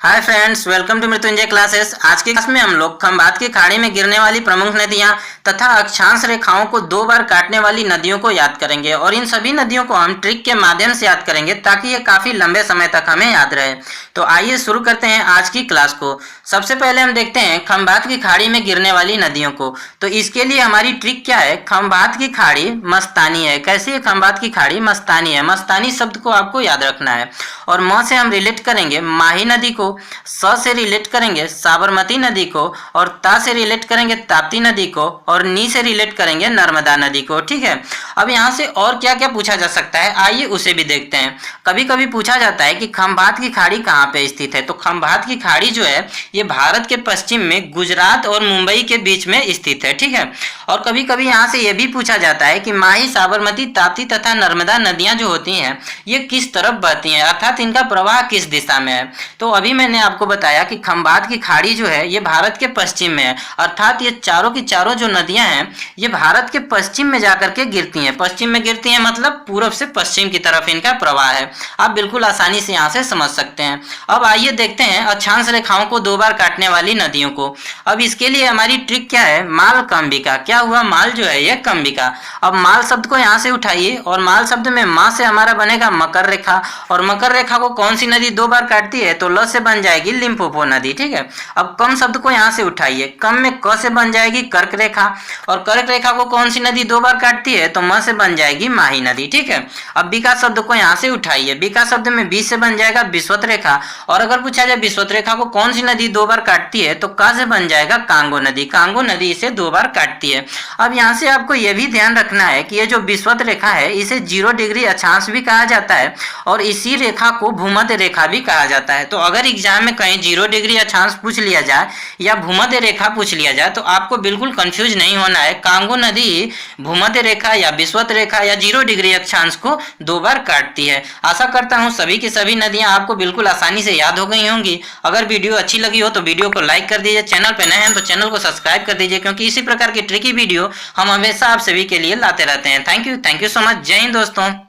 Hi friends, welcome to Mrityunjay classes. आज की class में हम लोग खंभात की खाड़ी में गिरने वाली प्रमुख नदियां तथा अक्षांश रेखाओं को 2 बार काटने वाली नदियों को याद करेंगे और इन सभी नदियों को हम ट्रिक के माध्यम से याद करेंगे ताकि ये काफी लंबे समय तक हमें याद रहे। तो आइए शुरू करते हैं आज की क्लास को। सबसे पहले हम देखते हैं खंभात की खाड़ी में गिरने वाली नदियों को। तो इसके लिए हमारी ट्रिक क्या है? खंभात की खाड़ी मस्तानी है। कैसी है खंभात की खाड़ी? मस्तानी है। मस्तानी शब्द को आपको याद रखना है और म से हम रिलेट करेंगे माही नदी को, स से रिलेट करेंगे साबरमती नदी को और ता से रिलेट करेंगे ताप्ती नदी को और नी से रिलेट करेंगे नर्मदा नदी को। ठीक है, अब यहाँ से और क्या क्या पूछा जा सकता है, आइए उसे भी देखते हैं। कभी कभी पूछा जाता है कि खंभात की खाड़ी कहाँ पे स्थित है। तो खंभात की खाड़ी जो है ये भारत के पश्चिम में गुजरात और मुंबई के बीच में स्थित है। ठीक है, और कभी कभी यहाँ से यह भी पूछा जाता है कि माही, साबरमती, ताप्ती तथा नर्मदा नदियां जो होती हैं ये किस तरफ बहती हैं, अर्थात इनका प्रवाह किस दिशा में है। तो अभी मैंने आपको बताया कि खंभात की खाड़ी जो है ये भारत के पश्चिम में है, अर्थात ये चारों की चारों जो नदियां हैं ये भारत के पश्चिम में जाकर के गिरती हैं। पश्चिम में गिरती हैं मतलब पूरब से पश्चिम की तरफ इनका प्रवाह है। आप बिल्कुल आसानी से यहाँ से समझ सकते हैं। अब आइए देखते हैं अक्षांश रेखाओं को 2 बार काटने वाली नदियों को। अब इसके लिए हमारी ट्रिक क्या है? माल कंबिका। क्या हुआ? माल जो है ये कंबिका। अब माल शब्द को यहाँ से उठाइए और माल शब्द में माँ से हमारा बनेगा मकर रेखा और मकर रेखा को कौन सी नदी 2 बार काटती है? तो ल से बन जाएगी लिम्पोपो नदी। ठीक है, अब कम शब्द को यहाँ से उठाइए, कम में क से बन जाएगी कर्क रेखा और कर्क रेखा को कौन सी नदी 2 बार काटती है? तो म से बन जाएगी माही नदी। ठीक है, अब बिका शब्द को यहाँ से उठाइए, बिका शब्द में बी से बन जाएगा विश्वत रेखा और अगर पूछा जाए विश्वत रेखा को कौन सी नदी 2 बार काटती है तो का से बन जाएगा कांगो नदी। कांगो नदी इसे 2 बार काटती है। अब यहाँ से आपको यह भी ध्यान रखना है कि ये जो विश्वत रेखा है इसे 0 डिग्री अक्षांश भी कहा जाता है और इसी रेखा को भूमध्य रेखा भी कहा जाता है। तो अगर एग्जाम में कहीं 0 डिग्री अक्षांश पूछ लिया जाए या भूमध्य रेखा पूछ लिया जाए तो आपको बिल्कुल कंफ्यूज नहीं होना है। कांगो नदी भूमध्य रेखा या विश्वत रेखा या 0 डिग्री अक्षांश को 2 बार काटती है। आशा करता हूँ सभी की सभी नदियां आपको बिल्कुल आसानी से याद हो गई होंगी। अगर वीडियो अच्छी लगी हो तो वीडियो को लाइक कर दीजिए, चैनल पर नए हैं तो चैनल को सब्सक्राइब कर दीजिए क्योंकि इसी प्रकार की ट्रिकी वीडियो हम हमेशा आप सभी के लिए लाते रहते हैं। Thank you so much. जय हिंद दोस्तों।